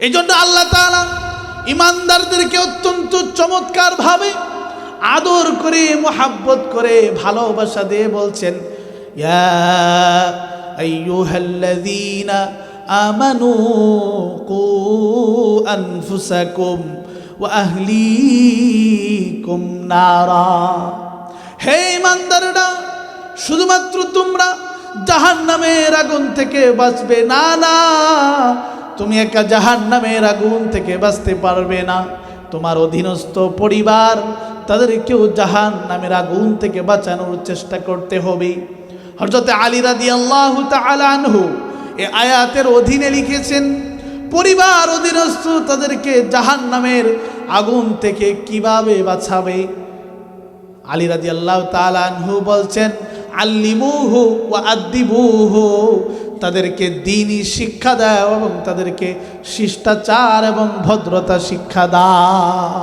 এই জন্য আল্লাহ তাআলা ইমানদারদেরকে অত্যন্ত চমৎকার ভাবে আদর করে, মোহাব্বত করে, ভালোবাসা দিয়ে বলছেন, ইয়া আইয়ুহাল্লাযীনা আমানু কু আনফুসাকুম ওয়া আহলিকুম নারা। হে ইমানদাররা, শুধুমাত্র তোমরা জাহান্নামের আগুন থেকে বাঁচবে না, না, তুমি একা জাহান্নামের আগুন থেকে বাঁচতে পারবে না, তোমার অধীনস্থ পরিবার তাদেরকেও জাহান্নামের আগুন থেকে বাঁচানোর চেষ্টা করতে হবে। হযরত আলী রাদিয়াল্লাহু তাআলা আনহু এই আয়াতের অধীনে লিখেছেন, পরিবার অধীনস্থ তাদেরকে জাহান্নামের আগুন থেকে কিভাবে বাঁচাবে। আলী রাদিয়াল্লাহু তাআলা আনহু বলছেন, আল্লিমুহু ওয়া আদ্দিবুহু, তাদেরকে দ্বীনি শিক্ষা দাও এবং তাদেরকে শিষ্টাচার এবং ভদ্রতা শিক্ষা দাও।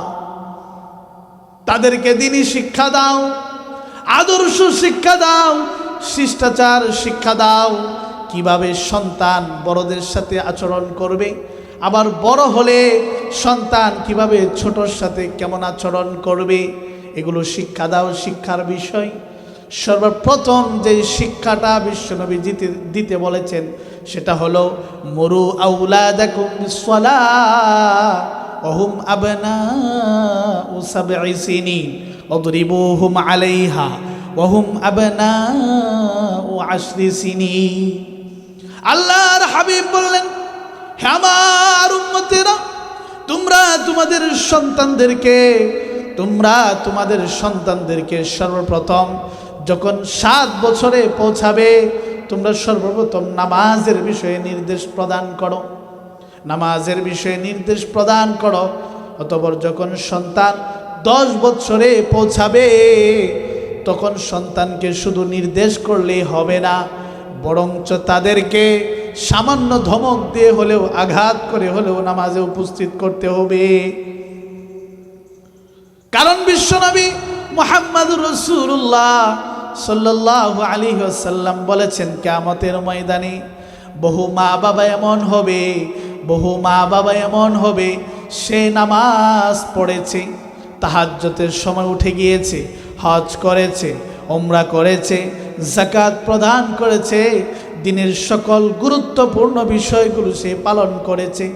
তাদেরকে দ্বীনি শিক্ষা দাও, আদর্শ শিক্ষা দাও, শিষ্টাচার শিক্ষা দাও, কিভাবে সন্তান বড়দের সাথে আচরণ করবে, আবার বড় হলে সন্তান কিভাবে ছোটর সাথে কেমন আচরণ করবে, এগুলো শিক্ষা দাও। শিক্ষার বিষয় সর্বপ্রথম যে শিক্ষাটা বিশ্বনবী দিতে বলেছেন সেটা হলো, মুরু আউলাদাকুম বিসসালাহ ওয়া হুম আবনাউ সাবঈ সিনিন ওয়াদরিবুহুম আলাইহা ওয়া হুম আবনাউ আশরি সিনিন। আল্লাহর হাবিব বললেন, হে আমার উম্মতেরা, তোমরা তোমাদের সন্তানদেরকে সর্বপ্রথম যখন 7 বছরে পৌঁছাবে, তোমরা সর্বপ্রথম নামাজের বিষয়ে নির্দেশ প্রদান করো, নামাজের বিষয়ে নির্দেশ প্রদান করো। অতঃপর যখন সন্তান 10 বছরে পৌঁছাবে, তখন সন্তানকে শুধু নির্দেশ করলেই হবে না, বরঞ্চ তাদেরকে সামান্য ধমক দিয়ে হলেও, আঘাত করে হলেও নামাজে উপস্থিত করতে হবে। কারণ বিশ্বনবী মুহাম্মদুর রাসূলুল্লাহ সাল্লাল্লাহু আলাইহি ওয়াসাল্লাম বলেছেন, কিয়ামতের ময়দানে বহু মা বাবা এমন হবে, সে নামাজ পড়েছে, তাহাজ্জুদের সময় উঠে গিয়েছে, হজ করেছে, উমরা করেছে, যাকাত প্রদান করেছে, দিনের সকল গুরুত্বপূর্ণ বিষয়গুলো সে পালন করেছে,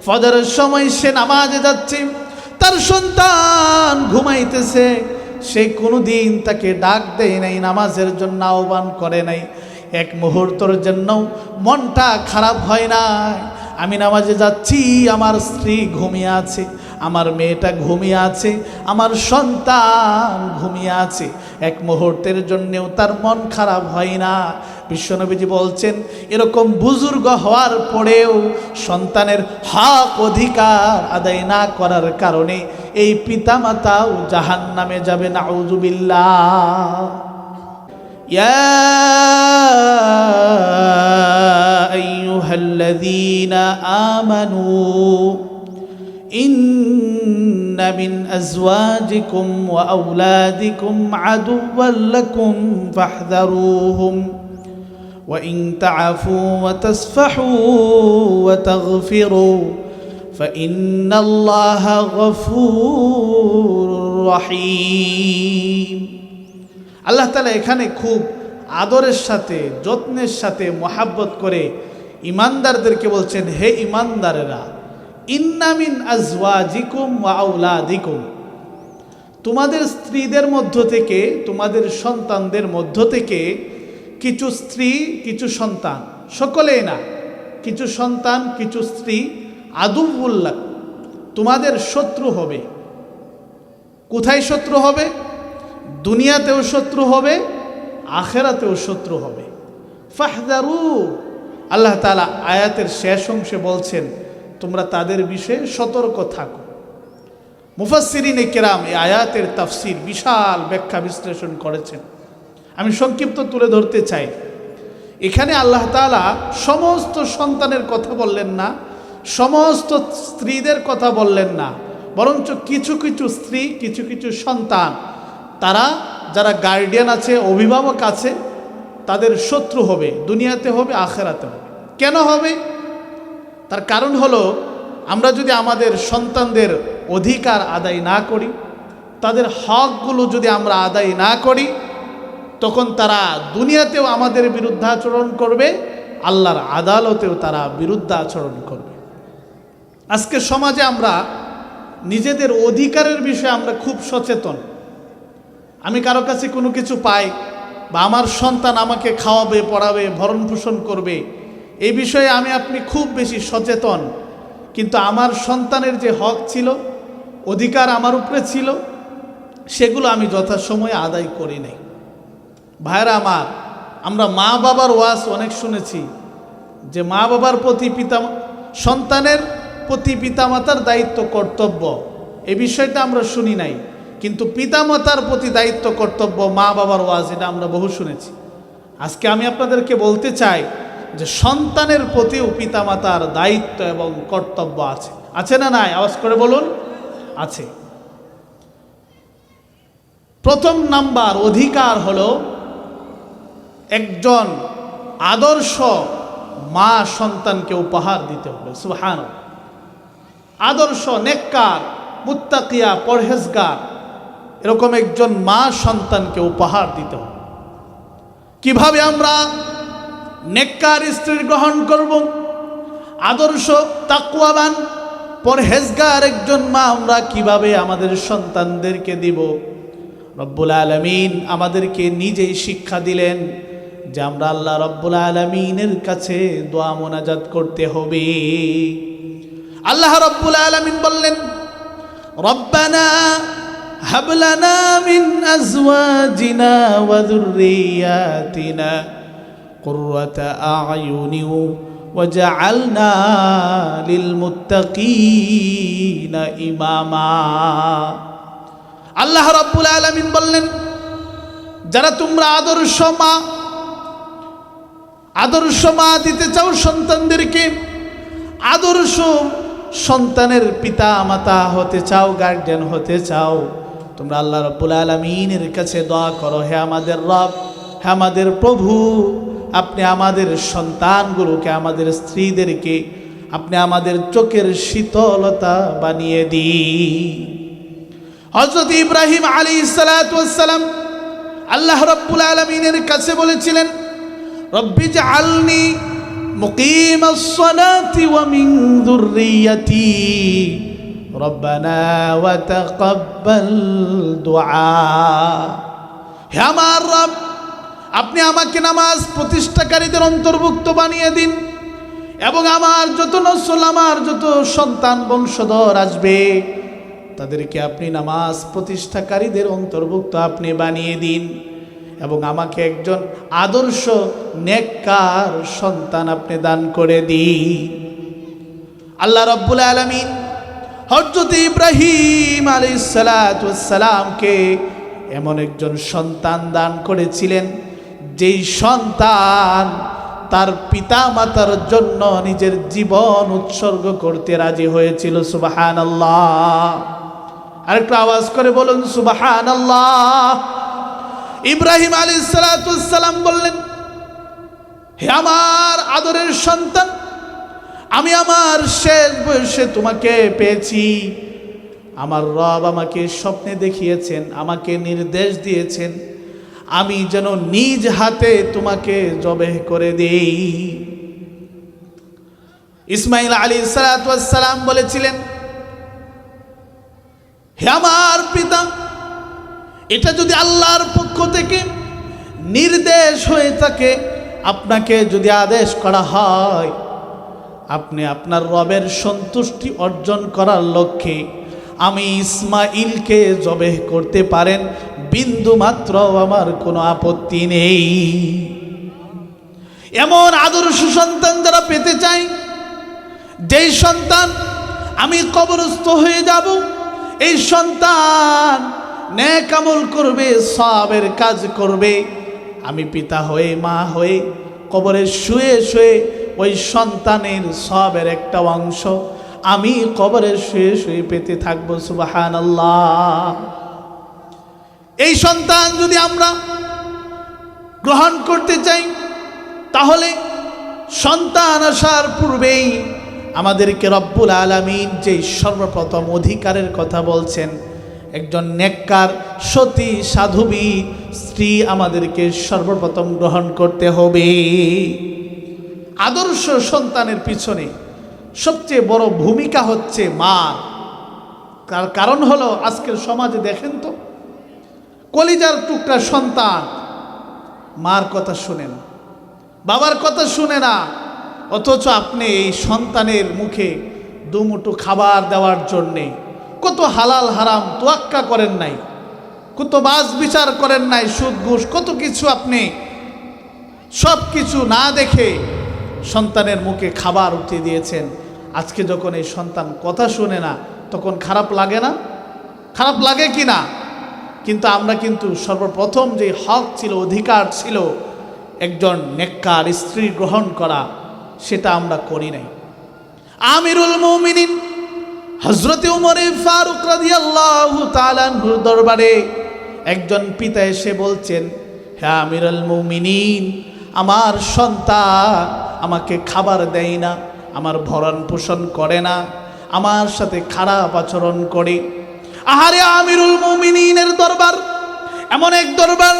ফজরের সময় সে নামাজে যাচ্ছে, তার সন্তান ঘুমাইতেছে, সে কোনোদিন তাকে ডাক দেয় নাই, নামাজের জন্য আহ্বান করে নাই, এক মুহূর্তের জন্য মনটা খারাপ হয় না। আমি নামাজে যাচ্ছি, আমার স্ত্রী ঘুমিয়ে আছে, আমার মেয়েটা ঘুমিয়ে আছে, আমার সন্তান ঘুমিয়ে আছে, এক মুহূর্তের জন্যেও তার মন খারাপ হয় না। বিশ্বনবীজি বলছেন, এরকম বুজুর্গ হওয়ার পরেও সন্তানের হক অধিকার আদায় না করার কারণে এই পিতামাতাও জাহান্নামে যাবে, নাউযুবিল্লাহ। ইয়া আইয়ুহাল্লাযীনা আমানু ইন্না মিন আজওয়াজিকুম ওয়া আওলাদিকুম আদুওয়াল লাকুম ফাহযারুহুম ওয়া ইন তা'আফু ওয়া তাসফাহু ওয়া তাগফিরু ফাইন্নাল্লাহা গফুরুর রহিম। আল্লাহ তাআলা এখানে খুব আদরের সাথে, যত্নের সাথে, মোহাব্বত করে ইমানদারদেরকে বলছেন, হে ইমানদারেরা, ইন্না মিন আজওয়াজিকুম ওয়া আওলাদিকুম, তোমাদের স্ত্রীদের মধ্য থেকে, তোমাদের সন্তানদের মধ্য থেকে কিছু স্ত্রী, কিছু সন্তান, সকলেই না, কিছু সন্তান, কিছু স্ত্রী, আদুউল্লাহ, তোমাদের শত্রু হবে। কোথায় শত্রু হবে? দুনিয়াতেও শত্রু হবে, আখেরাতেও শত্রু হবে। ফাহযারু, আল্লাহ তাআলা আয়াতের শেষ অংশে বলছেন, তোমরা তাদের বিষয়ে সতর্ক থাকো। মুফাসসিরিনে কেরাম এই আয়াতের তাফসির বিশাল ব্যাখ্যা বিশ্লেষণ করেছেন, আমি সংক্ষিপ্ত তুলে ধরতে চাই। এখানে আল্লাহ তাআলা সমস্ত সন্তানের কথা বললেন না, সমস্ত স্ত্রীদের কথা বললেন না, বরঞ্চ কিছু কিছু স্ত্রী, কিছু কিছু সন্তান, তারা যারা গার্ডিয়ান আছে, অভিভাবক আছে, তাদের শত্রু হবে, দুনিয়াতে হবে, আখেরাতে হবে। কেন হবে? তার কারণ হলো, আমরা যদি আমাদের সন্তানদের অধিকার আদায় না করি, তাদের হকগুলো যদি আমরা আদায় না করি, তখন তারা দুনিয়াতেও আমাদের বিরুদ্ধাচরণ করবে, আল্লাহর আদালতেও তারা বিরুদ্ধাচরণ করবে। আজকে সমাজে আমরা নিজেদের অধিকারের বিষয়ে আমরা খুব সচেতন। আমি কারো কাছে কোনো কিছু পাই বা আমার সন্তান আমাকে খাওয়াবে, পড়াবে, ভরণ পোষণ করবে, এই বিষয়ে আমি আপনি খুব বেশি সচেতন। কিন্তু আমার সন্তানের যে হক ছিল, অধিকার আমার উপরে ছিল, সেগুলো আমি যথাসময়ে আদায় করি নাই। ভাইরা আমার, আমরা মা বাবার ওয়াজ অনেক শুনেছি যে মা বাবার প্রতি সন্তানের প্রতি পিতামাতার দায়িত্ব কর্তব্য, এই বিষয়টা আমরা শুনি নাই। কিন্তু পিতামাতার প্রতি দায়িত্ব কর্তব্য, মা বাবার ওয়াজ, এটা আমরা বহু শুনেছি। আজকে আমি আপনাদেরকে বলতে চাই যে সন্তানের প্রতিও পিতামাতার দায়িত্ব এবং কর্তব্য আছে। আছে না নাই? আওয়াজ করে বলুন, আছে। প্রথম নাম্বার অধিকার হলো একজন আদর্শ মা সন্তানকে উপহার দিতে হবে। সুবহানাল্লাহ। আদর্শ, নেককার, মুত্তাকিয়া, পরহেজগার, এরকম একজন মা সন্তানকে উপহার দিতে হবে। কিভাবে আমরা নেককার স্ত্রী গ্রহণ করব, আদর্শ তাকওয়াবান পরহেজগার একজন মা আমরা কিভাবে আমাদের সন্তানদেরকে দিব, রব্বুল আলামিন আমাদেরকে নিজেই শিক্ষা দিলেন যে আমরা আল্লাহ রব্বুল আলামিনের কাছে দোয়া মোনাজাত করতে হবে। আল্লাহ রব্বুল আলামিন বললেন, রব্বানা হাব লানা মিন আজওয়াজিনা ওয়া যুররিয়াতিনা কুররাতা আ'য়ুনি ওয়াজআলনা লিল মুত্তাকিনা ইমামা। আল্লাহ রাব্বুল আলামিন বললেন, যারা তোমরা আদর্শ মা দিতে চাও সন্তানদেরকে, আদর্শ সন্তানের পিতা মাতা হতে চাও, গার্ডিয়ান হতে চাও, তোমরা আল্লাহ রাব্বুল আলামিনের কাছে দোয়া করো, হে আমাদের রব, হে আমাদের প্রভু, আপনি আমাদের সন্তানগুলোকে, আমাদের স্ত্রীদেরকে আপনি আমাদের চোখের শীতলতা বানিয়ে দিন। হযরত ইব্রাহিম আলাইহিস সালাতু ওয়াস সালাম আল্লাহ রাব্বুল আলামিনের কাছে বলেছিলেন, রব্বি জাআলনি মুকিমাস সালাতি ওয়া মিন যুররিয়াতি রব্বানা ওয়া তাকাব্বাল দুআ। হে আমার রব, আপনি আমাকে নামাজ প্রতিষ্ঠাকারীদের অন্তর্ভুক্ত বানিয়ে দিন এবং আমার যত নসল, আমার যত সন্তান বংশধর আসবে তাদেরকে আপনি নামাজ প্রতিষ্ঠাকারীদের অন্তর্ভুক্ত আপনি বানিয়ে দিন এবং আমাকে একজন আদর্শ নেককার সন্তান আপনি দান করে দিন। আল্লাহ রাব্বুল আলামিন হযরত ইব্রাহিম আলাইহিস সালাতু ওয়াস সালামকে এমন একজন সন্তান দান করেছিলেন যেই সন্তান তার পিতা মাতার জন্য নিজের জীবন উৎসর্গ করতে রাজি হয়েছিল। সুবহানাল্লাহ। আরেকটু আওয়াজ করে বলুন সুবহানাল্লাহ। ইব্রাহিম আলাইহিস সালাতু ওয়াস সালাম বললেন, হে আমার আদরের সন্তান, আমি আমার শেষ বয়সে তোমাকে পেয়েছি। আমার রব আমাকে স্বপ্নে দেখিয়েছেন, আমাকে নির্দেশ দিয়েছেন আমি যেন নিজ হাতে তোমাকে জবেহ করে দেই। ইসমাঈল আলাইহিস সালাতু ওয়াস সালাম বলেছিলেন, হে আমার পিতা, এটা যদি আল্লাহর পক্ষ থেকে নির্দেশ হয়ে থাকে, আপনাকে যদি আদেশ করা হয়, আপনি আপনার রবের সন্তুষ্টি অর্জন করার লক্ষ্যে আমি ইসমাঈলকে জবেহ করতে পারেন, বিন্দু মাত্র আমার কোনো আপত্তি নেই। এমন আদর্শ সন্তান যারা পেতে চাই, যেই সন্তান আমি কবরস্থ হয়ে যাব, এই সন্তান নেক আমল করবে, সওয়াবের কাজ করবে, আমি পিতা হয়ে মা হয়ে কবরে শুয়ে শুয়ে ওই সন্তানের সওয়াবের একটা অংশ আমি কবরে শুয়ে শুয়ে পেতে থাকবো। সুবহানাল্লাহ। এই সন্তান যদি আমরা গ্রহণ করতে চাই, তাহলে সন্তান আসার পূর্বেই আমাদেরকে রব্বুল আলামিন যে সর্বপ্রথম অধিকারের কথা বলছেন, একজন নেককার সতী সাধবী স্ত্রী আমাদেরকে সর্বপ্রথম গ্রহণ করতে হবে। আদর্শ সন্তানের পিছনে সবচেয়ে বড় ভূমিকা হচ্ছে মার। তার কারণ হলো আজকের সমাজে দেখেন তো, কলিজার টুকরা সন্তান মার কথা শুনেন, বাবার কথা শুনে না, অথচ আপনি এই সন্তানের মুখে দুমুঠো খাবার দেওয়ার জন্যে কত হালাল হারাম তোয়াক্কা করেন নাই, কত বাজ বিচার করেন নাই, সুদ ঘুষ কত কিছু আপনি সব কিছু না দেখে সন্তানের মুখে খাবার উঠিয়ে দিয়েছেন। আজকে যখন এই সন্তান কথা শুনে না তখন খারাপ লাগে না? খারাপ লাগে কি না? কিন্তু আমরা কিন্তু সর্বপ্রথম যে হক ছিল, অধিকার ছিল একজন নেককার স্ত্রী গ্রহণ করা, সেটা আমরা করি নাই। আমিরুল মুমিনিন হযরত উমর ফারুক রাদিয়াল্লাহু তাআলা আনহুর দরবারে একজন পিতা এসে বলছেন, হে আমিরুল মুমিনিন, আমার সন্তান আমাকে খাবার দেয় না, আমার ভরণ পোষণ করে না, আমার সাথে খারাপ আচরণ করে। আহারে আমিরুল মুমিনিনের দরবার এমন এক দরবার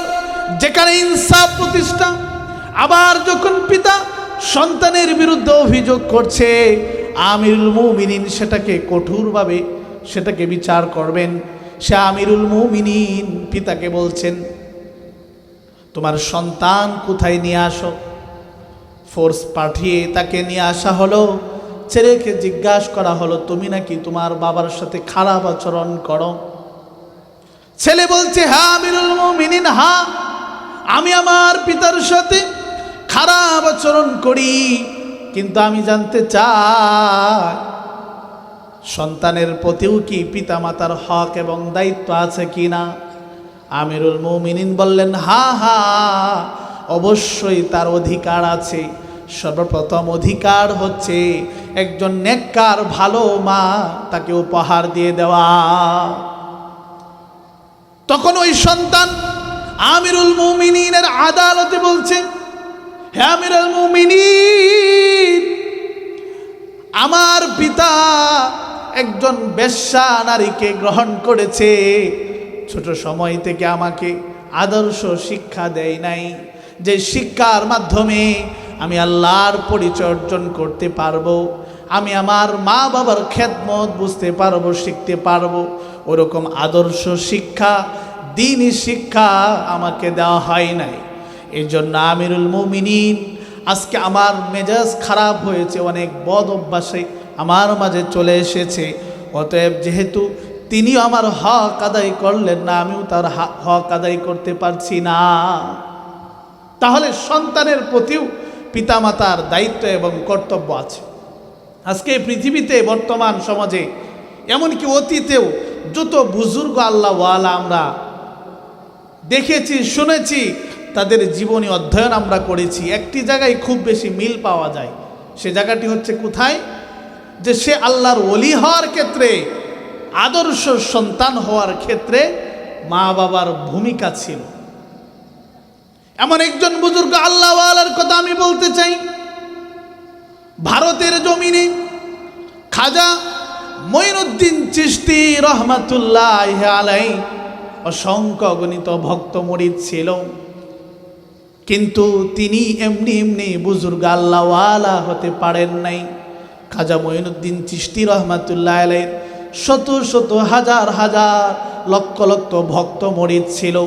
যেখানে ইনসাফ প্রতিষ্ঠা। আবার যখন পিতা সন্তানের বিরুদ্ধে অভিযোগ করছে, আমিরুল মুমিনিন সেটাকে কঠোরভাবে সেটাকে বিচার করবেন। সে আমিরুল মুমিনিন পিতাকে বলছেন, তোমার সন্তান কোথায় নিয়ে আসো। ফোর্স পাঠিয়ে তাকে নিয়ে আসা হলো। ছেলেকে জিজ্ঞাসা করা হলো, তুমি নাকি তোমার বাবার সাথে খারাপ আচরণ করো? ছেলে বলছে, হ্যাঁ আমিরুল মুমিনিন, হ্যাঁ আমি আমার পিতার সাথে খারাপ আচরণ করি, কিন্তু আমি জানতে চাই সন্তানের প্রতিও কি পিতামাতার হক এবং দায়িত্ব আছে কি না। আমিরুল মুমিনিন বললেন, হ্যাঁ হ্যাঁ অবশ্যই তার অধিকার আছে। সর্বপ্রথম অধিকার হচ্ছে একজন নেককার ভালো মা তাকে উপহার দিয়ে দেওয়া। তখন ওই সন্তান আমিরুল মুমিনিনের আদালতে বলছে, হে আমিরুল মুমিনিন, আমার পিতা একজন বেশ্যা নারীকে গ্রহণ করেছে। ছোট সময় থেকে আমাকে আদর্শ শিক্ষা দেয় নাই, যে শিক্ষার মাধ্যমে আমি আল্লাহর পরিচয় অর্জন করতে পারবো, আমি আমার মা বাবার খেদমত বুঝতে পারবো, শিখতে পারবো। ওরকম আদর্শ শিক্ষা, দ্বীনি শিক্ষা আমাকে দেওয়া হয় নাই। এই জন্য আমিরুল মুমিনিন আজকে আমার মেজাজ খারাপ হয়েছে, অনেক বদ অভ্যাসে আমার মাঝে চলে এসেছে। অতএব যেহেতু তিনিও আমার হক আদায় করলেন না, আমিও তার হক আদায় করতে পারছি না। তাহলে সন্তানের প্রতিও পিতামাতার দায়িত্ব এবং কর্তব্য আছে। আজকে পৃথিবীতে বর্তমান সমাজে এমনকি অতীতেও যত বুজুর্গ আল্লাহওয়ালা আমরা দেখেছি, শুনেছি, তাদের জীবনী অধ্যয়ন আমরা করেছি, একটি জায়গায় খুব বেশি মিল পাওয়া যায়। সে জায়গাটি হচ্ছে কোথায়? যে সে আল্লাহর ওলি হওয়ার ক্ষেত্রে, আদর্শ সন্তান হওয়ার ক্ষেত্রে মা বাবার ভূমিকা ছিল। এমন একজন বুজুর্গ আল্লাহওয়ালার কথা আমি বলতে চাই। ভারতের জমিনে খাজা মঈনুদ্দিন চিশতি রহমাতুল্লাহ আলাইহি অসংখ্য গণিত ভক্ত মুরিদ ছিল, কিন্তু তিনি এমনি এমনি বুজুর্গ আল্লাহওয়ালা হতে পারেন নাই। খাজা মঈনুদ্দিন চিশতি রহমাতুল্লাহ আলাইহির শত শত হাজার হাজার লক্ষ লক্ষ ভক্ত মুরিদ ছিল।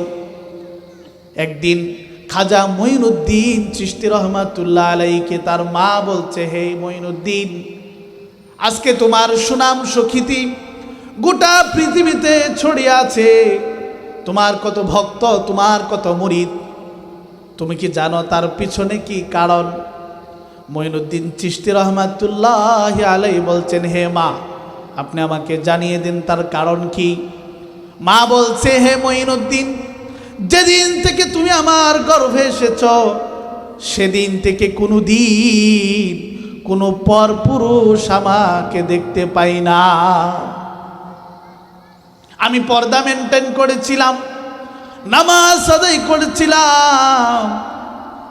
একদিন খাজা মঈনুদ্দিন চিশতি রহমাতুল্লাহ আলাইহিকে তার মা বলছে, হে মঈনুদ্দিন, আজকে তোমার সুনাম সুখ্যাতি গোটা পৃথিবীতে ছড়িয়ে আছে, তোমার কত ভক্ত, তোমার কত মুরিদ, তুমি কি জানো তার পিছনে কি কারণ? মঈনুদ্দিন চিশতি রহমাতুল্লাহ আলাইহি বলছেন, হে মা, আপনি আমাকে জানিয়ে দিন তার কারণ কি। মা বলছে, হে মঈনুদ্দিন, যেদিন থেকে তুমি আমার গর্ভে এসেছ সেদিন থেকে কোনো দিন কোনো পরপুরুষ আমাকে দেখতে পাই না। আমি পর্দা মেনটেন করেছিলাম, নামাজ আদায় করেছিলাম,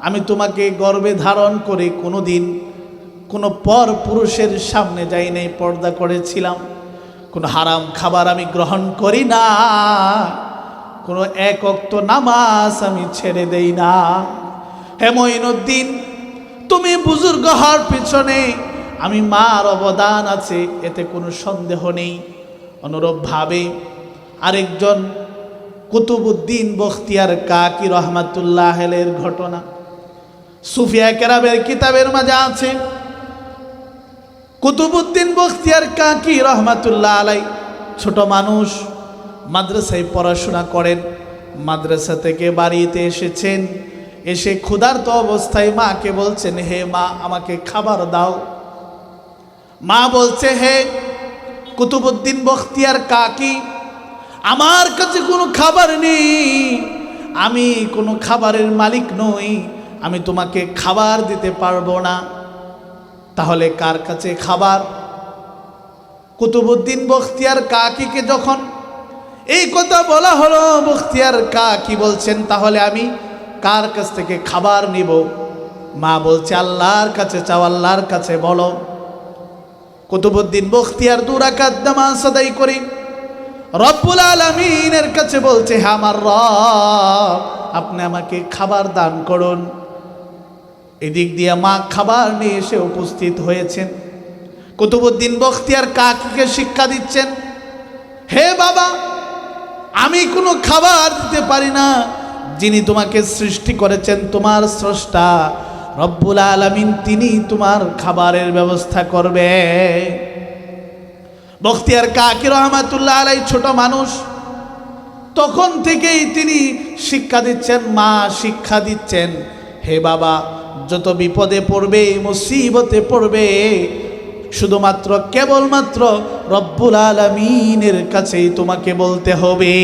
আমি তোমাকে গর্ভে ধারণ করে কোনোদিন কোনো পর পুরুষের সামনে যাই নাই, পর্দা করেছিলাম, কোনো হারাম খাবার আমি গ্রহণ করি না, কোনো এক ওয়াক্ত নামাজ আমি ছেড়ে দেই না। হে মঈনুদ্দিন, তুমি বুজুর্গ হওয়ার পিছনে আমি মার অবদান আছে, এতে কোনো সন্দেহ নেই। অনুরূপভাবে আরেকজন কুতুবউদ্দিন বখতিয়ার কাকি রহমাতুল্লাহ আলাইহির ঘটনা সুফিয়া কেরামের কিতাবের মাঝে আছে। কুতুবউদ্দিন বখতিয়ার কাকি রহমাতুল্লাহ আলাই ছোট মানুষ, মাদ্রাসায় পড়াশোনা করেন। মাদ্রাসা থেকে বাড়িতে এসেছেন, এসে ক্ষুধার্ত অবস্থায় মাকে বলছেন, হে মা, আমাকে খাবার দাও। মা বলছে, হে কুতুবউদ্দিন বখতিয়ার কাকি, আমার কাছে কোনো খাবার নেই, আমি কোনো খাবারের মালিক নই, আমি তোমাকে খাবার দিতে পারবো না। তাহলে কার কাছে খাবার? কুতুবউদ্দিন বখতিয়ার কাকিকে যখন এই কথা বলা হলো, বখতিয়ার কাকি বলছেন, তাহলে আমি কার কাছ থেকে খাবার নিব? মা বলছে, আল্লাহর কাছে চাও, আল্লাহর কাছে বলো। কুতুবউদ্দিন বখতিয়ার 2 রাকাত নামাজ আদায় করে রব্বুল আলামিনের কাছে বলছে, হে আমার রব, আপনি আমাকে খাবার দান করুন। এদিক দিয়ে মা খাবার নিয়ে এসে উপস্থিত হয়েছেন। কুতুবউদ্দিন বখতিয়ার কাকিকে শিক্ষা দিচ্ছেন, হে বাবা, আমি কোনো খাবার দিতে পারি না, যিনি তোমাকে সৃষ্টি করেছেন, তোমার স্রষ্টা রব্বুল আলামিন, তিনি তোমার খাবারের ব্যবস্থা করবে। বখতিয়ার কাকি রহমাতুল্লাহ আলাই ছোট মানুষ, তখন থেকেই তিনি শিক্ষা দিচ্ছেন, মা শিক্ষা দিচ্ছেন, হে বাবা, যত বিপদে পড়বে, মুসিবতে পড়বে, শুধুমাত্র কেবলমাত্র রব্বুল আলামিনের কাছেই তোমাকে বলতে হবে।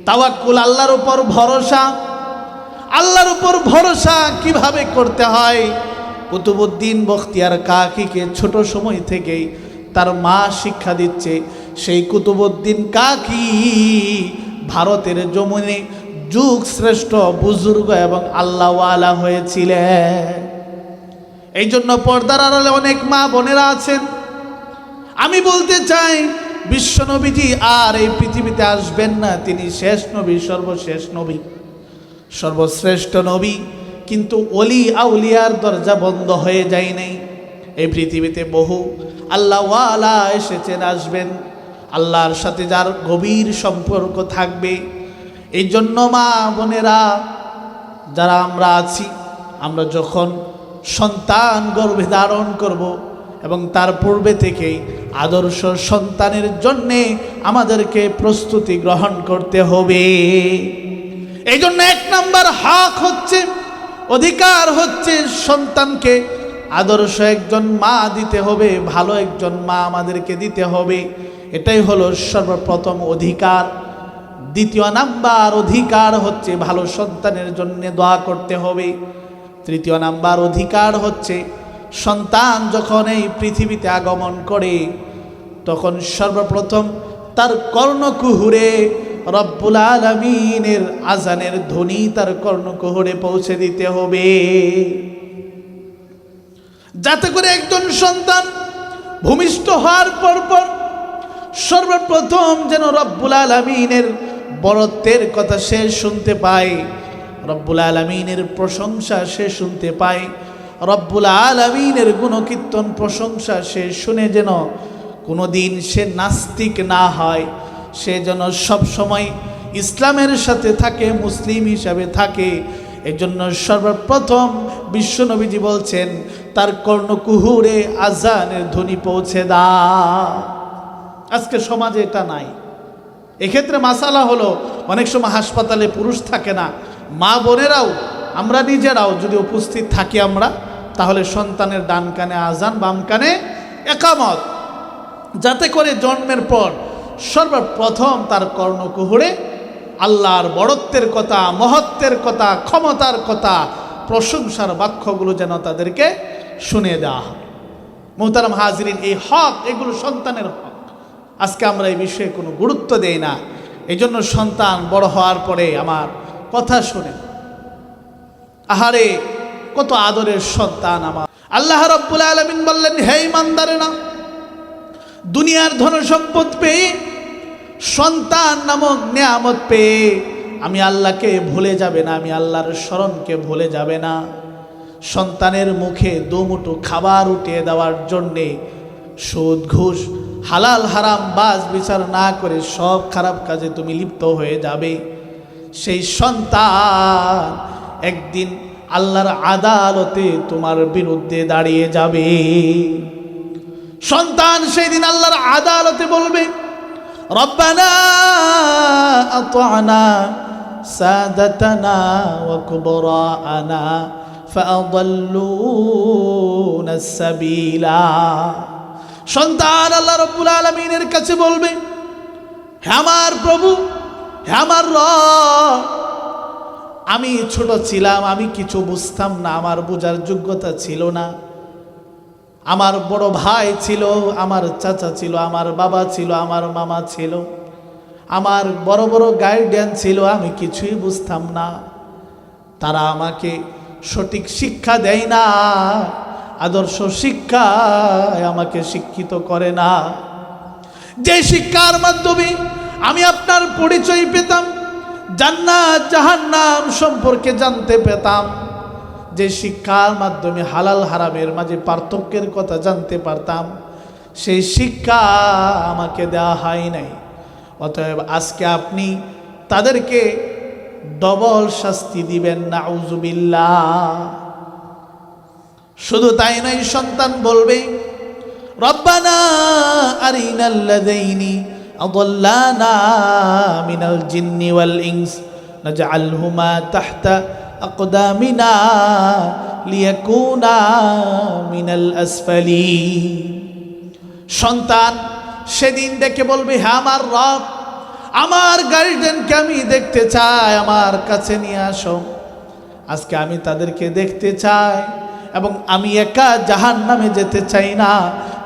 তাওয়াক্কুল, আল্লাহর উপর ভরসা। আল্লাহর উপর ভরসা কিভাবে করতে হয়? কুতুবউদ্দিন বখতিয়ার কাকিকে ছোট সময় থেকেই তার মা শিক্ষা দিচ্ছে। সেই কুতুবউদ্দিন কাকি ভারতের জমিনে যুগ শ্রেষ্ঠ বুজুর্গ এবং আল্লাহওয়ালা হয়েছিলেন। এই জন্য পর্দার আড়ালে অনেক মা বোনেরা আছেন। আমি বলতে চাই, বিশ্বনবীজি আর এই পৃথিবীতে আসবেন না, তিনি শেষ নবী, সর্বশেষ নবী, সর্বশ্রেষ্ঠ নবী। কিন্তু ওলি আউলিয়ার দরজা বন্ধ হয়ে যায় নাই। এই পৃথিবীতে বহু আল্লাহওয়ালা এসেছেন, আসবেন, আল্লাহর সাথে যার গভীর সম্পর্ক থাকবে। এই জন্য মা বোনেরা যারা আমরা আছি, আমরা যখন সন্তান গর্ভে ধারণ করব এবং তার পূর্বে থেকেই আদর্শ সন্তানের জন্যে আমাদেরকে প্রস্তুতি গ্রহণ করতে হবে। এই জন্য 1 নম্বর হক হচ্ছে, অধিকার হচ্ছে, সন্তানকে আদর্শ একজন মা দিতে হবে, ভালো একজন মা আমাদেরকে দিতে হবে। এটাই হলো সর্বপ্রথম অধিকার। 2 নাম্বার অধিকার হচ্ছে ভালো সন্তানের জন্য দোয়া করতে হবে। 3 নাম্বার অধিকার হচ্ছে সন্তান যখন এই পৃথিবীতে আগমন করে, তখন সর্বপ্রথম তার কর্ণকুহুরে রব্বুল আলামিনের আজানের ধ্বনি তার কর্ণকুহুরে পৌঁছে দিতে হবে, যাতে করে একজন সন্তান ভূমিষ্ঠ হওয়ার পর সর্বপ্রথম যেন রব্বুল আলামিনের বড়ত্বের কথা সে শুনতে পায়, রব্বুল আলামিনের প্রশংসা সে শুনতে পায়, রব্বুল আলামিনের গুণকীর্তন প্রশংসা সে শুনে যেন কোনোদিন সে নাস্তিক না হয়, সে যেন সব সময় ইসলামের সাথে থাকে, মুসলিম হিসাবে থাকে। এজন্য সর্বপ্রথম বিশ্বনবীজি বলছেন, তার কর্ণকুহুরে আজানের ধ্বনি পৌঁছে দাও। আজকে সমাজে এটা নাই। এক্ষেত্রে মাসালা হলো, অনেক সময় হাসপাতালে পুরুষ থাকে না, মা বোনেরাও, আমরা নিজেরাও যদি উপস্থিত থাকি আমরা, তাহলে সন্তানের ডান কানে আজান, বাম কানে একামত, যাতে করে জন্মের পর সর্বপ্রথম তার কর্ণকুহুরে আল্লাহর বড়ত্বের কথা, মহত্বের কথা, ক্ষমতার কথা, প্রশংসার বাক্যগুলো যেন তাদেরকে শুনে দেওয়া হয়। মুহতারাম হাজিরিন, এই হক, এগুলো সন্তানের হক। আজকে আমরা এই বিষয়ে কোনো গুরুত্ব দেই না। এই জন্য সন্তান বড় হওয়ার পরে আমার কথা শুনে, আহারে কত আদরের সন্তান আমার, আল্লাহ রাব্বুল আলামিন বললেন, হে ঈমানদারেরা, দুনিয়ার ধন সম্পদ পেয়ে, সন্তান নামক নিয়ামত পেয়ে আমি আল্লাহকে ভুলে যাবে না, আমি আল্লাহর স্মরণকে ভুলে যাবে না। সন্তানের মুখে দুমুঠো খাবার উঠিয়ে দেওয়ার জন্যে সুদ ঘুষ হালাল হারাম বাজ বিচার না করে সব খারাপ কাজে তুমি লিপ্ত হয়ে যাবে। সেই সন্তান একদিন আল্লাহর আদালতে তোমার বিরুদ্ধে দাঁড়িয়ে যাবে। সন্তান সেই দিন আল্লাহর আদালতে বলবে, রব্বানা আতা'না সাদাতানা ওয়া কুবরা'ানা ফাআদাল্লুনা সাবিলা। সন্তান আল্লাহ রাব্বুল আলামিনের কাছে বলবে, হে আমার প্রভু, হে আমার রব, আমি ছোট ছিলাম, আমি কিছু বুঝতাম না, আমার বোঝার যোগ্যতা ছিল না। আমার বড় ভাই ছিল, আমার চাচা ছিল, আমার বাবা ছিল, আমার মামা ছিল, আমার বড় বড় গার্ডিয়ান ছিল, আমি কিছুই বুঝতাম না। তারা আমাকে সঠিক শিক্ষা দেয় না, আদর্শ শিক্ষায় আমাকে শিক্ষিত করে না। যে শিক্ষার মাধ্যমে আমি আপনার পরিচয় পেতাম, জান্নাত জাহান্নাম সম্পর্কে জানতে পেতাম, যে শিক্ষার মাধ্যমে হালাল হারামের মাঝে পার্থক্যের কথা জানতে পারতাম, সেই শিক্ষা আমাকে দেওয়া হয় নাই। অতএব আজকে আপনি তাদেরকে ডবল শাস্তি দিবেন, নাউজুবিল্লাহ। শুধু তাই নয়, সন্তান বলবে, রব্বানা আরিনাল্লাযাইনি আদাল্লানা মিনাল জিন্নি ওয়াল ইনস নাজআলহুমা তাহতা আকদামিনা লিয়াকুনা মিনাল আসফালিন। সন্তান সেদিন ডেকে বলবে, হে আমার রব, আমার গার্ডিয়ানকে আমি দেখতে চাই, আমার কাছে নিয়ে আসো। আজকে আমি তাদেরকে দেখতে চাই এবং আমি একা জাহান্নামে যেতে চাই না,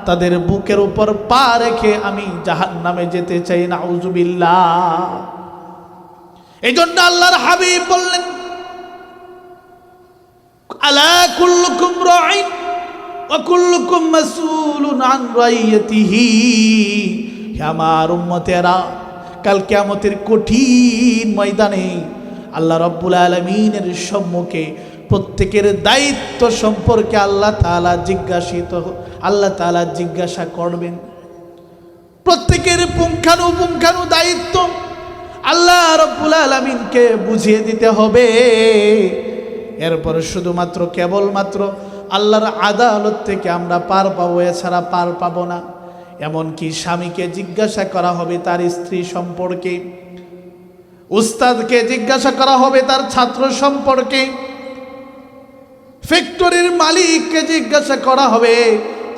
তাদের বুকের উপর পা রেখে আমি জাহান্নামে যেতে চাই, নাউজুবিল্লাহ। এই জন্য আল্লাহর হাবিব বললেন, আলা কুল্লুকুম রাঈন ওয়া কুল্লুকুম মাসউলুন আন রাইয়াতিহি। হে আমার উম্মতেরা, কাল কিয়ামতের কঠিন ময়দানে আল্লাহ রাব্বুল আলামিনের সম্মুখে প্রত্যেকের দায়িত্ব সম্পর্কে আল্লাহ তাআলা জিজ্ঞাসা করবেন। প্রত্যেকের পুঙ্খানুপুঙ্খানু দায়িত্ব আল্লাহ রাব্বুল আলামিনকে বুঝিয়ে দিতে হবে। এরপর শুধুমাত্র কেবলমাত্র আল্লাহর আদালত থেকে আমরা পার পাবো, এছাড়া পার পাবো না। এমনকি স্বামীকে জিজ্ঞাসা করা হবে তার স্ত্রী সম্পর্কে, উস্তাদকে জিজ্ঞাসা করা হবে তার ছাত্র সম্পর্কে, ফ্যাক্টরির মালিককে জিজ্ঞাসা করা হবে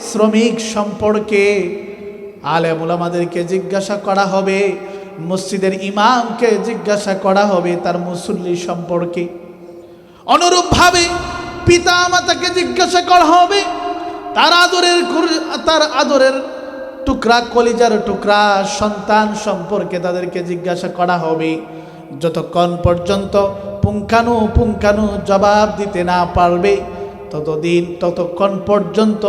শ্রমিক সম্পর্কে, আলেম উলামাদেরকে জিজ্ঞাসা করা হবে, মসজিদের ইমামকে জিজ্ঞাসা করা হবে তার মুসল্লি সম্পর্কে। অনুরূপভাবে পিতা মাতাকে জিজ্ঞাসা করা হবে তার আদরের টুকরা, কলিজার টুকরা সন্তান সম্পর্কে তাদেরকে জিজ্ঞাসা করা হবে। যতক্ষণ পর্যন্ত পুঙ্খানু জবাব দিতে না পারবে, ততক্ষণ পর্যন্ত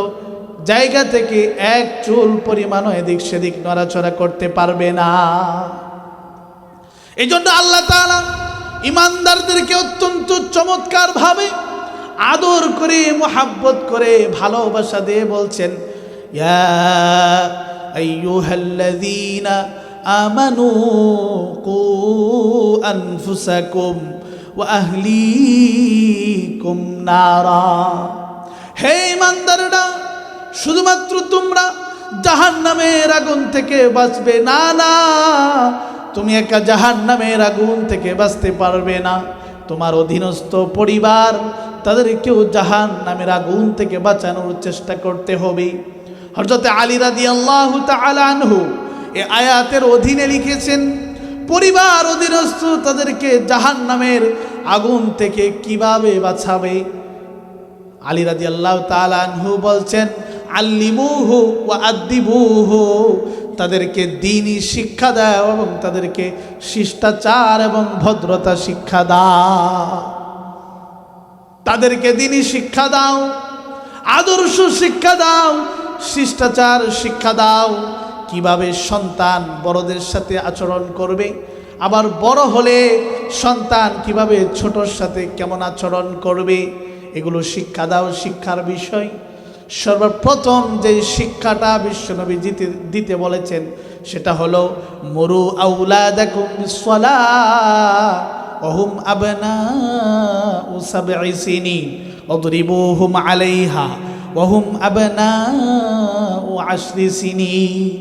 জায়গা থেকে এক চুল পরিমাণ এদিক সেদিক নড়াচড়া করতে পারবে না। এই জন্য আল্লাহ তাআলা ইমানদারদেরকে অত্যন্ত চমৎকার ভাবে আদর করে, মোহাব্বত করে, ভালোবাসা দিয়ে বলছেন, ইয়া আইয়ুহাল্লাযীনা আমানু কু আনফুসাকুম ওয়া আহলিকুম নারা। হে ইমানদাররা, শুধুমাত্র তোমরা জাহান্নামের আগুন থেকে বাঁচবে না, না, তুমি একা জাহান্নামের আগুন থেকে বাঁচতে পারবে না। তোমার অধীনস্থ পরিবার, তাদেরকেও জাহান্নামের আগুন থেকে বাঁচানোর চেষ্টা করতে হবে। হযরত আলী রাদিয়াল্লাহু তাআলা আনহু এই আয়াতের অধীনে লিখেছেন, পরিবার অধীনস্থ তাদেরকে জাহান্নামের আগুন থেকে কিভাবে বাঁচাবে। আলী রাদিয়াল্লাহু তাআলা আনহু বলছেন, আল্লিমুহু ওয়া আদ্দিবুহু, তাদেরকে দ্বীনি শিক্ষা দাও এবং তাদেরকে শিষ্টাচার এবং ভদ্রতা শিক্ষা দাও। তাদেরকে দ্বীনি শিক্ষা দাও আদর্শ শিক্ষা দাও, শিষ্টাচার শিক্ষা দাও, কিভাবে সন্তান বড়দের সাথে আচরণ করবে, আবার বড় হলে সন্তান কিভাবে ছোটর সাথে কেমন আচরণ করবে, এগুলো শিক্ষা দাও। শিক্ষার বিষয় সর্বপ্রথম যে শিক্ষাটা বিশ্বনবী দিতে বলেছেন সেটা হলো মুরু আউলাদাকুম বিসসালাহ ওয়া হুম আবনাউ সাবঈ সিনিন ওয়াদরিবুহুম আলাইহা ওয়া হুম আবনাউ আশরি সিনিন।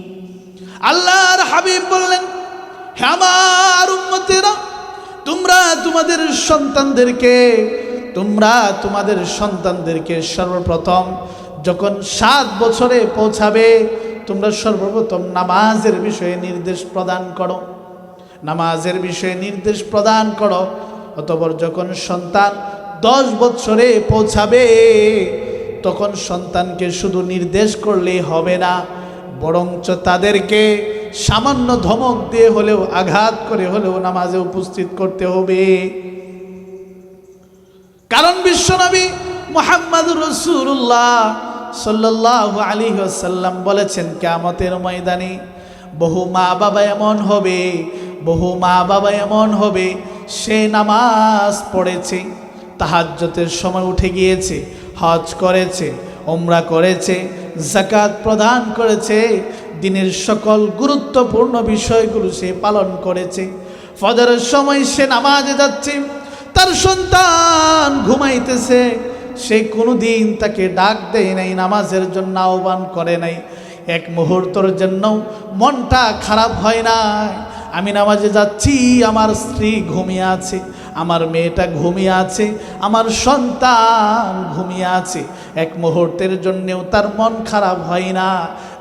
আল্লাহর হাবিব বললেন, হে আমার উম্মতেরা, তোমরা তোমাদের সন্তানদেরকে সর্বপ্রথম যখন 7 বছরে পৌঁছাবে তোমরা সর্বপ্রথম নামাজের বিষয়ে নির্দেশ প্রদান করো, নামাজের বিষয়ে নির্দেশ প্রদান করো। অতঃপর যখন সন্তান 10 বছরে পৌঁছাবে তখন সন্তানকে শুধু নির্দেশ করলেই হবে না, বরঞ্চ তাদেরকে সামান্য ধমক দিয়ে হলেও, আঘাত করে হলেও নামাজে উপস্থিত করতে হবে। কারণ বিশ্বনবী মুহাম্মদুর রাসূলুল্লাহ সাল্লাল্লাহু আলাইহি ওয়াসাল্লাম বলেছেন, কিয়ামতের ময়দানে বহু মা বাবা এমন হবে সে নামাজ পড়েছে, তাহাজ্জুদের সময় উঠে গিয়েছে, হজ করেছে, উমরা করেছে, যাকাত প্রদান করেছে, দিনের সকল গুরুত্বপূর্ণ বিষয়গুলো সে পালন করেছে, ফজরের সময় সে নামাজে যাচ্ছে, তার সন্তান ঘুমাইতেছে, সে কোনোদিন তাকে ডাক দেয় নাই, নামাজের জন্য আহ্বান করে নাই, এক মুহূর্তের জন্য মনটা খারাপ হয় না। আমি নামাজে যাচ্ছি, আমার স্ত্রী ঘুমিয়ে আছে, আমার মেয়েটা ঘুমিয়ে আছে, আমার সন্তান ঘুমিয়ে আছে, এক মুহূর্তের জন্যেও তার মন খারাপ হয় না।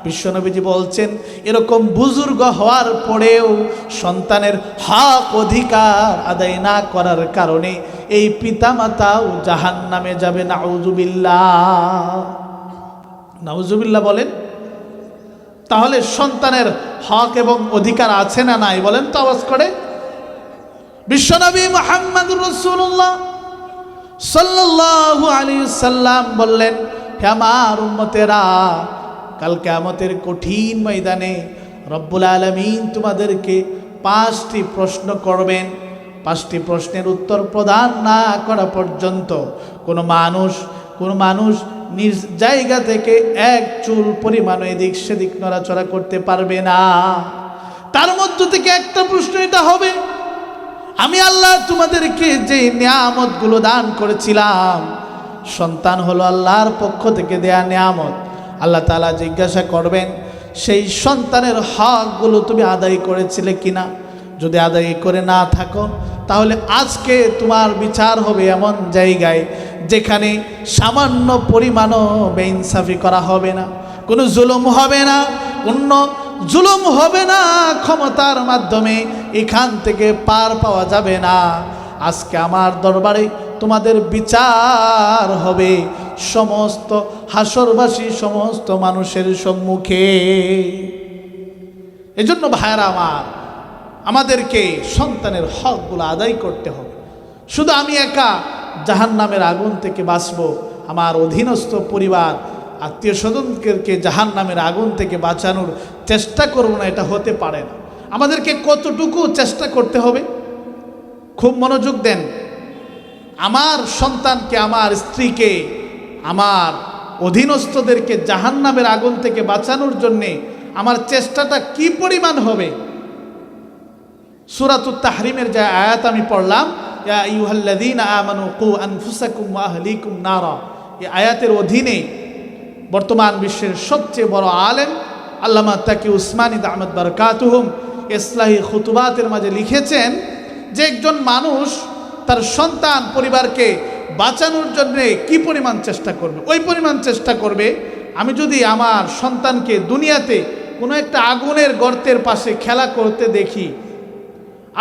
বিশ্বনবীজি বলছেন, এরকম বুজুর্গ হওয়ার পরেও সন্তানের হক অধিকার আদায় না করার কারণে এই পিতামাতাও জাহান্নামে যাবে। নাউজুবিল্লাহ, নাউজুবিল্লাহ বলেন। তাহলে সন্তানের হক এবং অধিকার আছে না নাই বলেন তো আওয়াজ করে। বিশ্বনবী মুহাম্মদুর রাসূলুল্লাহ সাল্লাল্লাহু আলাইহি সাল্লাম বললেন, হে আমার উম্মতেরা, কাল কিয়ামতের কঠিন ময়দানে রব্বুল আলামিন তোমাদেরকে 5টি প্রশ্ন করবেন। 5টি প্রশ্নের উত্তর প্রদান না করা পর্যন্ত কোনো মানুষ নিজ জায়গা থেকে এক চুল পরিমাণ এদিক সেদিক নড়াচড়া করতে পারবে না। তার মধ্য থেকে একটা প্রশ্ন এটা হবে, আমি আল্লাহ তোমাদেরকে যে নিয়ামতগুলো দান করেছিলাম, সন্তান হলো আল্লাহর পক্ষ থেকে দেয়া নিয়ামত। আল্লাহ তাআলা জিজ্ঞাসা করবেন, সেই সন্তানের হকগুলো তুমি আদায় করেছিলে কিনা? যদি আদায় করে না থাকো তাহলে আজকে তোমার বিচার হবে এমন জায়গায় যেখানে সামান্য পরিমাণও বেইনসাফি করা হবে না, কোনো জুলুম হবে না, ক্ষমতার মাধ্যমে এখান থেকে পার পাওয়া যাবে না। আজকে আমার দরবারে তোমাদের বিচার হবে সমস্ত হাসরবাসী সমস্ত মানুষের সম্মুখে। এজন্য ভাইরা আমাদেরকে সন্তানের হকগুলো আদায় করতে হবে। শুধু আমি একা জাহান্নামের আগুন থেকে বাঁচবো, আমার অধীনস্থ পরিবার আত্মীয় স্বজনকে জাহান্নামের আগুন থেকে বাঁচানোর চেষ্টা করব না, এটা হতে পারে না। আমাদেরকে কতটুকু চেষ্টা করতে হবে, খুব মনোযোগ দেন। আমার সন্তানকে, আমার স্ত্রীকে, আমার অধীনস্থদেরকে জাহান্নামের আগুন থেকে বাঁচানোর জন্যে আমার চেষ্টাটা কি পরিমাণ হবে? সূরাতুত তাহরিমের যে আয়াত আমি পড়লাম, ইয়া আইয়ুহাল্লাযীনা আমানু কু আনফুসাকুম ওয়া আহলিকুম নারা, এই আয়াতের অধীনে বর্তমান বিশ্বের সবচেয়ে বড় আলেম আল্লামা তাকি উসমানী দামাত বারাকাতুহুম ইসলাহি খুতুবাতের মাঝে লিখেছেন যে একজন মানুষ তার সন্তান পরিবারকে বাঁচানোর জন্য কি পরিমাণ চেষ্টা করবে, ওই পরিমাণ চেষ্টা করবে আমি যদি আমার সন্তানকে দুনিয়াতে কোনো একটা আগুনের গর্তের পাশে খেলা করতে দেখি,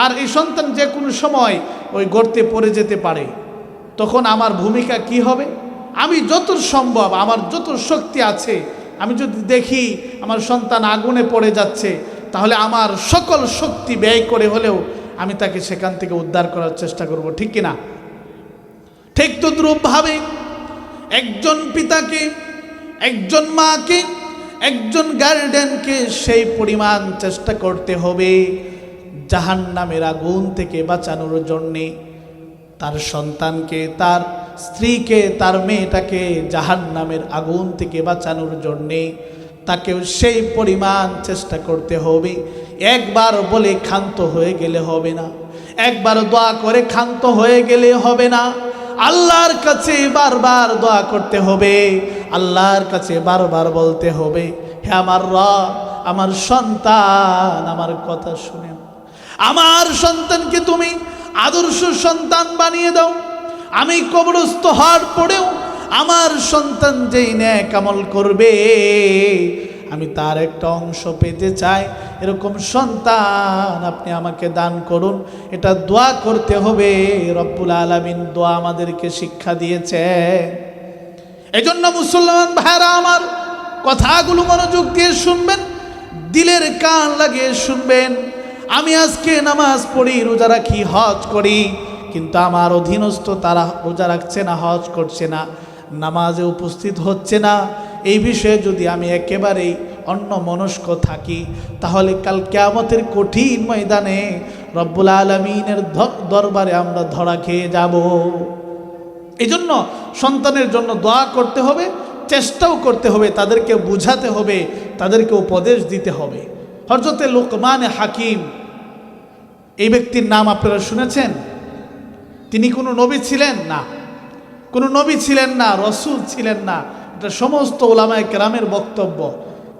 আর এই সন্তান যে কোনো সময় ওই গর্তে পড়ে যেতে পারে, তখন আমার ভূমিকা কি হবে? আমি যত সম্ভব, আমার যত শক্তি আছে, আমি যদি দেখি আমার সন্তান আগুনে পড়ে যাচ্ছে, তাহলে আমার সকল শক্তি ব্যয় করে হলেও আমি তাকে সেখান থেকে উদ্ধার করার চেষ্টা করব, ঠিক কিনা? ঠিক তদ্রূপভাবে একজন পিতাকে, একজন মাকে, একজন গার্ডিয়ানকে সেই পরিমাণ চেষ্টা করতে হবে জাহান্নামের আগুন থেকে বাঁচানোর জন্যে। তার সন্তানকে, তার স্ত্রীকে, তার মেয়েটাকে জাহান্নামের আগুন থেকে বাঁচানোর জন্যে তাকেও সেই পরিমাণ চেষ্টা করতে হবে। একবার বলে ক্ষান্ত হয়ে গেলে হবে না, একবার দোয়া করে ক্ষান্ত হয়ে গেলে হবে না। আল্লাহর কাছে বারবার দোয়া করতে হবে, আল্লাহর কাছে বারবার বলতে হবে, হে আমার রব, আমার সন্তান আমার কথা শুনেন, আমার সন্তানকে তুমি আদর্শ সন্তান বানিয়ে দাও। আমি কবরস্থ হওয়ার পরেও আমার সন্তান যেই নেক আমল করবে আমি তার একটা অংশ পেতে চাই, এরকম সন্তান আপনি আমাকে দান করুন। এটা দোয়া করতে হবে। রব্বুল আলামিন দোয়া আমাদেরকে শিক্ষা দিয়েছে। এজন্য মুসলমান ভাইরা আমার, কথাগুলো মনোযোগ দিয়ে শুনবেন, দিলের কান লাগিয়ে শুনবেন। আমি আজকে নামাজ পড়ি, রোজা রাখি, হজ করি, কিন্তু আমার অধীনস্থ তারা রোজা রাখছে না, হজ করছে না, নামাজে উপস্থিত হচ্ছে না। এই বিষয়ে যদি আমি একেবারেই অন্যমনস্ক থাকি, তাহলে কাল কিয়ামতের কঠিন ময়দানে রব্বুল আলামিনের দরবারে আমরা ধরা খেয়ে যাব। এই জন্য সন্তানের জন্য দোয়া করতে হবে, চেষ্টাও করতে হবে, তাদেরকে বুঝাতে হবে, তাদেরকে উপদেশ দিতে হবে। হযরতে লুকমান হাকিম, এই ব্যক্তির নাম আপনারা শুনেছেন? তিনি কোনো নবী ছিলেন না, কোনো নবী ছিলেন না, রসুল ছিলেন না, এটা সমস্ত উলামায়ে কেরামের বক্তব্য।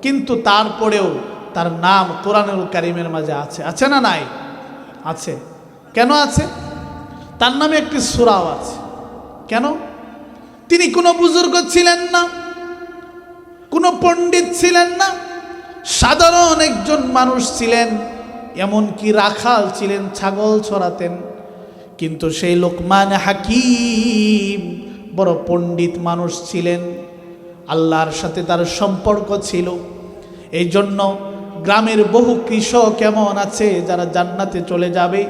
কিন্তু তারপরেও তার নাম কোরআনুল কারীমের মাঝে আছে। আছে না নাই? আছে। কেন আছে? তার নামে একটি সূরাও আছে। কেন? তিনি কোনো বুজুর্গ ছিলেন না, কোনো পণ্ডিত ছিলেন না, সাধারণ একজন মানুষ ছিলেন, এমনকি রাখাল ছিলেন, ছাগল চড়াতেন। কিন্তু সেই লুকমান হাকিম বড় পণ্ডিত মানুষ ছিলেন, আল্লাহর সাথে তার সম্পর্ক ছিল। এই জন্য গ্রামের বহু কৃষক এমন আছে যারা জান্নাতে চলে যাবে,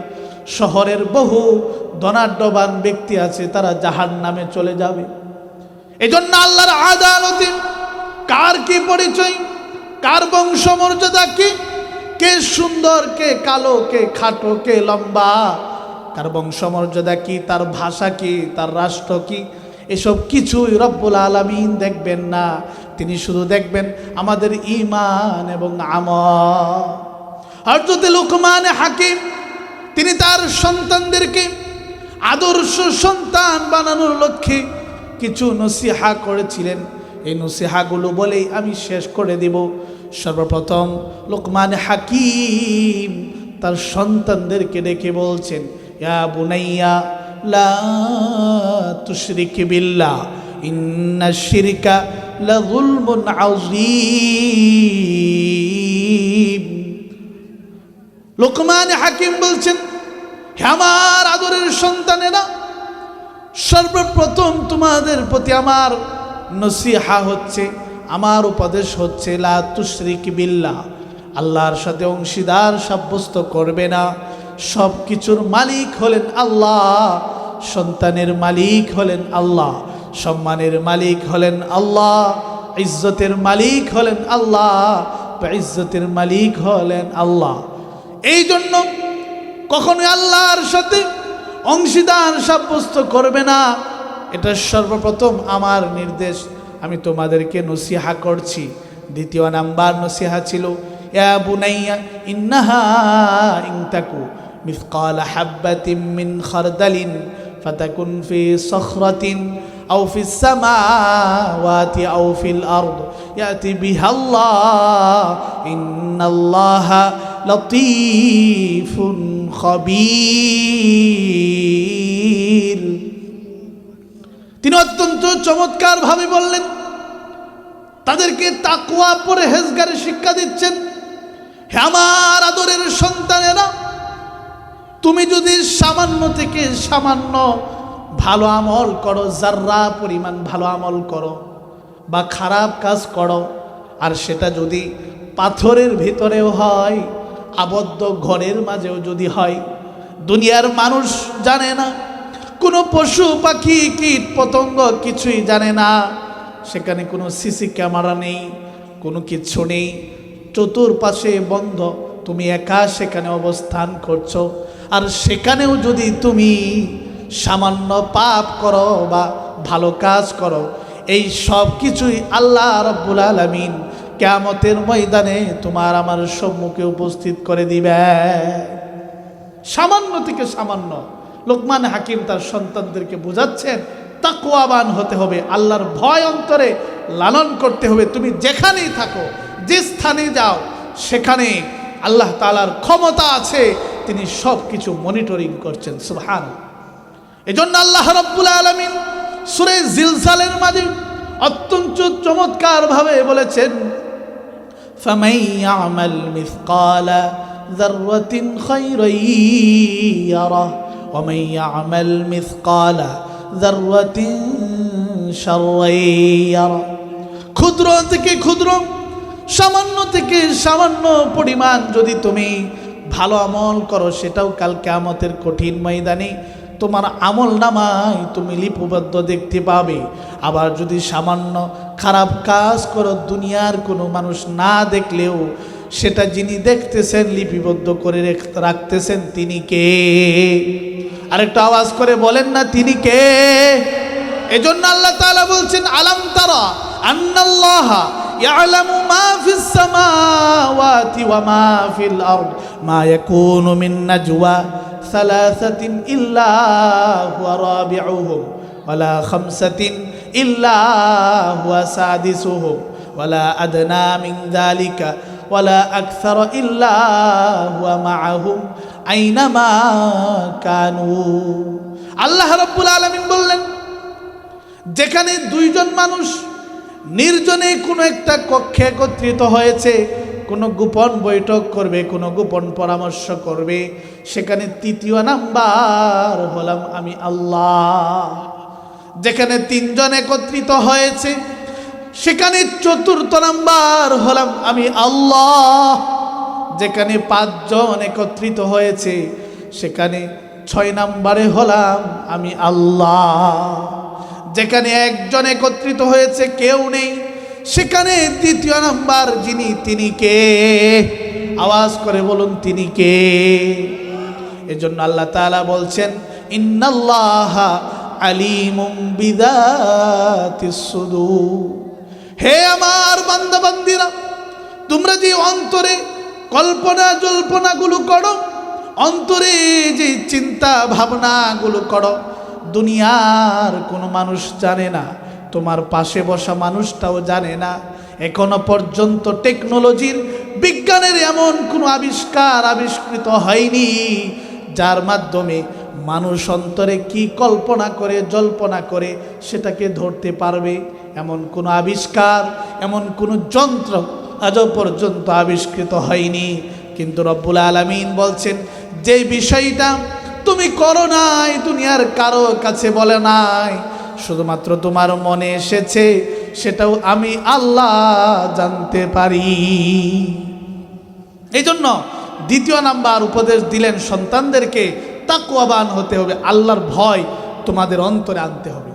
শহরের বহু ধনাঢ্যবান ব্যক্তি আছে তারা জাহান্নামে চলে যাবে। এই জন্য আল্লাহর আদালতে কার কি পরিচয়, কার বংশমর্যাদা কি, কে সুন্দর, কে কালো, কে খাটো, কে লম্বা, কার বংশমর্যাদা কি, তার ভাষা কি, তার রাষ্ট্র কি, এসব কিছুই রব্বুল আলামিন দেখবেন না। তিনি শুধু দেখবেন আমাদের ঈমান এবং আমল। হযরত লুকমান হাকিম তিনি তার সন্তানদেরকে আদর্শ সন্তান বানানোর লক্ষ্যে কিছু নসিহা করেছিলেন। এই নসিহাগুলো বলেই আমি শেষ করে দেব। সর্বপ্রথম লুকমান হাকিম তার সন্তানদেরকে ডেকে বলছেন, ইয়া বুনাইয়া লা তুশরিক বিল্লাহ ইন্নাশ শিরকা লাযুলমুন আযীম। লুকমান হাকিম বলছেন, হে আমার আদরের সন্তানেরা, সর্বপ্রথম তোমাদের প্রতি আমার নসিহা হচ্ছে, আমার উপদেশ হচ্ছে, লা তুশরিক বিল্লাহ, আল্লাহর সাথে অংশীদার সাব্যস্ত করবে না। সব কিছুর মালিক হলেন আল্লাহ, সন্তানের মালিক হলেন আল্লাহ, সম্মানের মালিক হলেন আল্লাহ, ইজ্জতের মালিক হলেন আল্লাহ, ইজ্জতের মালিক হলেন আল্লাহ। এই জন্য কখনোই আল্লাহর সাথে অংশীদার সাব্যস্ত করবে না। এটা সর্বপ্রথম আমার নির্দেশ, আমি তোমাদেরকে নসিহা করছি। দ্বিতীয় নাম্বার নসিহা ছিল, ইয়া বুনাইয়া ইন্নাহা ইনতাকু মিসকাল হাব্বাতিন মিন খারদালিন ফাতাকুন ফি সখরাতিন আও ফিস সামাওয়াতি আও ফিল আরদ ইয়াতি বিহাল্লাহ ইন্নাল্লাহা লতীফুন খবীর। তিনি অত্যন্ত চমৎকার ভাবে বললেন, তাদেরকে তাকওয়া পরহেজগারি শিক্ষা দিচ্ছেন। হে আমার আদরের সন্তানেরা, তুমি যদি সামান্য থেকে সামান্য ভালো আমল করো, যার্রা পরিমাণ ভালো আমল করো বা খারাপ কাজ করো, আর সেটা যদি পাথরের ভিতরেও হয়, আবদ্ধ ঘরের মাঝেও যদি হয়, দুনিয়ার মানুষ জানে না, কোনো পশু পাখি কীট পতঙ্গ কিছুই জানে না। সেখানে কোনো সিসি ক্যামেরা নেই, কোনো কিছু নেই, চতুর্পাশে বন্ধ, তুমি একা সেখানে অবস্থান করছো। আর সেখানেও যদি তুমি সামান্য পাপ করো বা ভালো কাজ করো, এই সব কিছুই আল্লাহ রাব্বুল আলামিন কিয়ামতের ময়দানে তোমার আমার সম্মুখে উপস্থিত করে দিবে। সামান্য থেকে সামান্য। লোকমান হাকিম তার সন্তানদেরকে বোঝাচ্ছেন তাকওয়াবান হতে হবে, আল্লাহর ভয় অন্তরে লালন করতে হবে। তুমি যেখানেই থাকো, যে স্থানে যাও, সেখানে আল্লাহ তাআলার ক্ষমতা আছে, তিনি সব কিছু মনিটরিং করছেন। সুবহানাল্লাহ। এজন্য আল্লাহ রাব্বুল আলামিন সূরা জিলজালের মাঝে অত্যন্ত চমৎকার ভাবে বলেছেন, ফামান ইয়ামাল মিসকালা যাররাতিন খায়রান ইয়ারাহ ওয়া মান ইয়ামাল মিসকালা যাররাতিন শাররান ইয়ারাহ। ক্ষুদ্র থেকে ক্ষুদ্র, সামান্য থেকে সামান্য পরিমাণ যদি তুমি ভালো আমল করো, সেটাও কাল কিয়ামতের কঠিন ময়দানে তোমার আমল নামায় তুমি লিপিবদ্ধ দেখতে পাবে। আবার যদি সামান্য খারাপ কাজ করো, দুনিয়ার কোনো মানুষ না দেখলেও সেটা যিনি দেখতেছেন, লিপিবদ্ধ করে রাখতেছেন, তিনি কে? আরেকটা আওয়াজ করে বলেন না, তিনি কে? এজন্য আল্লাহ তাআলা বলছেন, আলাম তারা আন্নাল্লাহা ইয়ালামু মা ফিস সামাওয়াতি ওয়া মা ফিল আরদ মা ইয়াকুনু মিন নাজওয়া সালাসাতিন ইল্লা হুয়া রাবিউহুম ওয়ালা খামসাতিন ইল্লা হুয়া সাদিসুহুম ওয়ালা আদনা মিন যালিকা ওয়ালা আকসারা ইল্লা হুয়া মাআহুম আইনামা কানু। আল্লাহ রাব্বুল আলামিন বললেন, যেখানে দুইজন মানুষ নির্জনে কোনো একটা কক্ষে একত্রিত হয়েছে, কোনো গোপন বৈঠক করবে, কোনো গোপন পরামর্শ করবে, সেখানে তৃতীয় নাম্বার হলাম আমি আল্লাহ। যেখানে তিনজন একত্রিত হয়েছে, সেখানে চতুর্থ নাম্বার হলাম আমি আল্লাহ। যেখানে পাঁচজন একত্রিত হয়েছে, সেখানে 6 নাম্বারে হলাম আমি আল্লাহ। যেখানে একজন একত্রিত হয়েছে, কেউ নেই, সেখানে দ্বিতীয় নাম্বার যিনি, তিনি কে? আওয়াজ করে বলুন, তিনি কে? এজন্য আল্লাহ তাআলা বলছেন, ইন্নাল্লাহা আলিমুম বিযাতিস সুদূর। হে আমার বান্দা বান্দিরা, তোমরা যে অন্তরে কল্পনা জল্পনাগুলো করো, অন্তরে যে চিন্তা ভাবনাগুলো করো, দুনিয়ার কোনো মানুষ জানে না, তোমার পাশে বসা মানুষটাও জানে না। এখনো পর্যন্ত টেকনোলজির, বিজ্ঞানের এমন কোনো আবিষ্কৃত হয়নি যার মাধ্যমে মানুষ অন্তরে কি কল্পনা করে জল্পনা করে সেটাকে ধরতে পারবে। এমন কোনো আবিষ্কার, এমন কোনো যন্ত্র আজও পর্যন্ত আবিষ্কৃত হয়নি। কিন্তু রব্বুল আলামিন বলছেন, যে বিষয়টা তুমি করো নাই, দুনিয়ার কারো কাছে বলে নাই, শুধুমাত্র তোমার মনে এসেছে, সেটাও আমি আল্লাহ জানতে পারি। এই জন্য দ্বিতীয় নাম্বার উপদেশ দিলেন সন্তানদেরকে, তাকওয়াবান হতে হবে, আল্লাহর ভয় তোমাদের অন্তরে আনতে হবে।